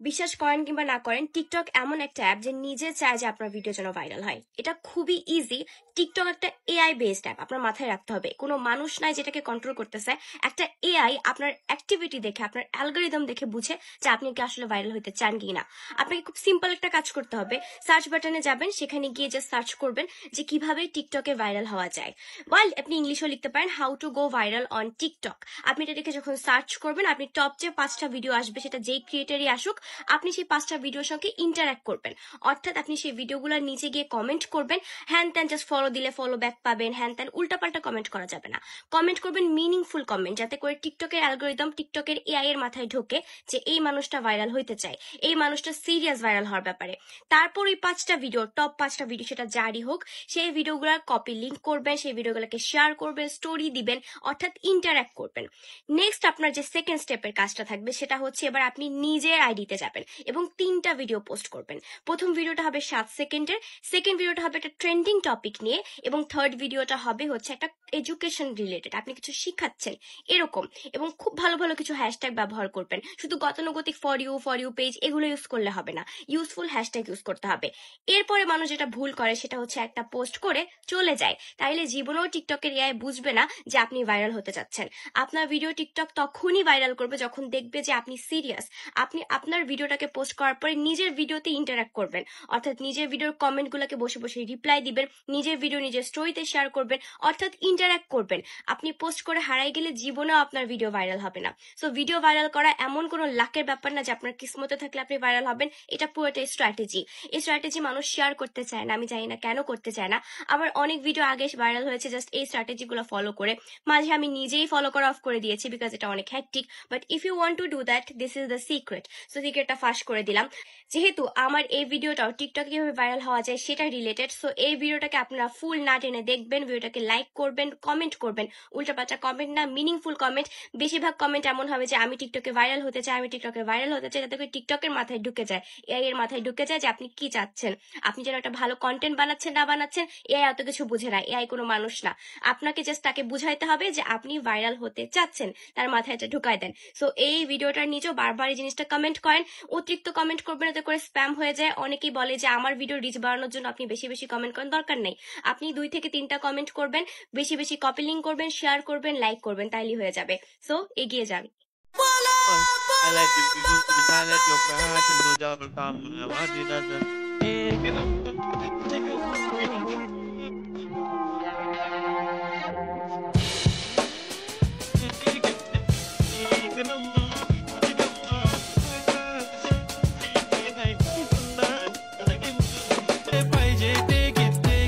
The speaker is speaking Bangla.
বিশ্বাস করেন কিংবা না করেন, টিকটক এমন একটা অ্যাপ যে নিজে চায় যে আপনার ভিডিও যেন ভাইরাল হয়। এটা খুবই ইজি। টিকটক একটা এআই বেসড অ্যাপ, আপনার মাথায় রাখতে হবে। কোনো মানুষ নাই যেটাকে কন্ট্রোল করতেছে। একটা এআই আপনার অ্যাক্টিভিটি দেখে, আপনার অ্যালগোরিদম দেখে বুঝে যে আপনি কি আসলে ভাইরাল হতে চান কি না। আপনাকে খুব সিম্পল একটা কাজ করতে হবে। সার্চ বাটনে যাবেন, সেখানে গিয়ে জাস্ট সার্চ করবেন যে কিভাবে টিকটকে ভাইরাল হওয়া যায়। আপনি ইংলিশও লিখতে পারেন, how to go viral on TikTok. আপনি এটা দেখে যখন সার্চ করবেন, আপনি টপ যে 5টা ভিডিও আসবে, সেটা যেই ক্রিয়েটারই আসুক, আপনি সেই 5টা ভিডিওর সঙ্গে ইন্টারঅ্যাক্ট করবেন। অর্থাৎ আপনি সেই ভিডিওগুলোর নিচে গিয়ে কমেন্ট করবেন। হ্যান ত্যান জাস্ট ফলো দিলে ফলো ব্যাক পাবেন, হ্যান ত্যান উল্টাপাল্টা কমেন্ট করা যাবে না। কমেন্ট করবেন মিনিংফুল কমেন্ট, যাতে করে টিকটকের অ্যালগোরিদম, টিকটকের এআই এর মাথায় ঢোকে যে এই মানুষটা ভাইরাল হইতে চায়, এই মানুষটা সিরিয়াস ভাইরাল হওয়ার ব্যাপারে। তারপর ওই 5টা ভিডিও, টপ 5টা ভিডিও সেটা জারি হোক, সেই ভিডিওগুলোর কপি লিঙ্ক করবেন, সেই ভিডিওগুলোকে শেয়ার করবেন, স্টোরি দিবেন, অর্থাৎ ইন্টারঅ্যাক্ট করবেন। নেক্সট আপনার যে সেকেন্ড স্টেপের কাজটা থাকবে, সেটা হচ্ছে এবার আপনি নিজের আইডিতে যাবেন এবং 3টা ভিডিও পোস্ট করবেন। প্রথম ভিডিওটা হবে 7 সেকেন্ডের, সেকেন্ড ভিডিওটা হবে একটা ট্রেন্ডিং টপিক নিয়ে, এবং থার্ড ভিডিওটা হবে হচ্ছে একটা এডুকেশন রিলেটেড, আপনি কিছু শিখাচ্ছেন এরকম। এবং খুব ভালো ভালো কিছু হ্যাশট্যাগ ব্যবহার করবেন। শুধু গতানুগতিক ফর ইউ পেজ এগুলো ইউজ করলে হবে না, ইউজফুল হ্যাশট্যাগ ইউজ করতে হবে। এরপরে মানুষ যেটা ভুল করে সেটা হচ্ছে একটা পোস্ট করে চলে যায়। তাইলে জীবনেও টিকটকের এআই বুঝবে না যে আপনি ভাইরাল হতে চাচ্ছেন। আপনার ভিডিও টিকটক তখনই ভাইরাল করবে যখন দেখবে যে আপনি সিরিয়াস। আপনি আপনার ভিডিওটাকে পোস্ট করার পরে নিজের ভিডিওতে ইন্টারঅ্যাক্ট করবেন, অর্থাৎ নিজের ভিডিওর কমেন্টগুলোকে বসে বসে রিপ্লাই দিবেন, নিজের ভিডিও নিজের স্টোরিতে শেয়ার করবেন, অর্থাৎ ইন্টারঅ্যাক্ট করবেন। আপনি পোস্ট করে হারাই গেলে জীবনেও আপনার ভিডিও ভাইরাল হবে না। সো ভিডিও ভাইরাল করা এমন কোনো লাকের ব্যাপার না যে আপনার কিসমতে থাকলে আপনি ভাইরাল হবেন। এটা পুরোটাই স্ট্র্যাটেজি। এই স্ট্র্যাটেজি মানুষ শেয়ার করতে চায় না, আমি জানি না কেন করতে চায় না। আমার অনেক ভিডিও আগে ভাইরাল হয়েছে জাস্ট এই স্ট্র্যাটেজিগুলো ফলো করে। মাঝে আমি নিজেই ফলো করা অফ করে দিয়েছি, বিকজ এটা অনেক hectic. But if you want to do that, this is the secret. So সিক্রেটটা ফাঁস করে দিলাম। যেহেতু আমার এই ভিডিওটাও টিকটকে কিভাবে ভাইরাল হওয়া যায় সেটা রিলেটেড, সো এই ভিডিওটাকে আপনারা ফুল না টেনে দেখবেন, ভিডিওটাকে লাইক করবেন, কমেন্ট করবেন। উল্টাপাল্টা কমেন্ট না, মিনিংফুল কমেন্ট। বেশিরভাগ কমেন্ট এমন হবে যে আমি টিকটকে ভাইরাল হতে চাই, আমি টিকটকে ভাইরাল হতে চাই, যাতে করে টিকটকের মাথায় ঢুকে যায়, এআই এর মাথায় ঢুকে যায় যে আপনি কি চাচ্ছেন। আপনি যেন একটা ভালো কন্টেন্ট বানাচ্ছেন না বানাচ্ছেন, এআই অত কিছু বুঝে না, এআই কোনো মানুষ না। আপনাকে জাস্ট তাকে বুঝাইতে হবে যে আপনি ভাইরাল হতে চাচ্ছেন, তার মাথায় এটা ঢুকাই দেন। সো এই ভিডিওটার নিচেও বারবার এই জিনিসটা কমেন্ট করেন। অতিরিক্ত কমেন্ট করবেন, এতে করে স্প্যাম হয়ে যায়। অনেকেই বলে যে আমার ভিডিও রিচ বাড়ানোর জন্য আপনি বেশি বেশি কমেন্ট করেন, দরকার নেই। আপনি 2 থেকে 3টা কমেন্ট করবেন, বেশি বেশি কপি লিঙ্ক করবেন, শেয়ার করবেন, লাইক করবেন, তাইলেই হয়ে যাবে। সো এগিয়ে যান। I like the people to highlight your pride and no job and come. I want it as a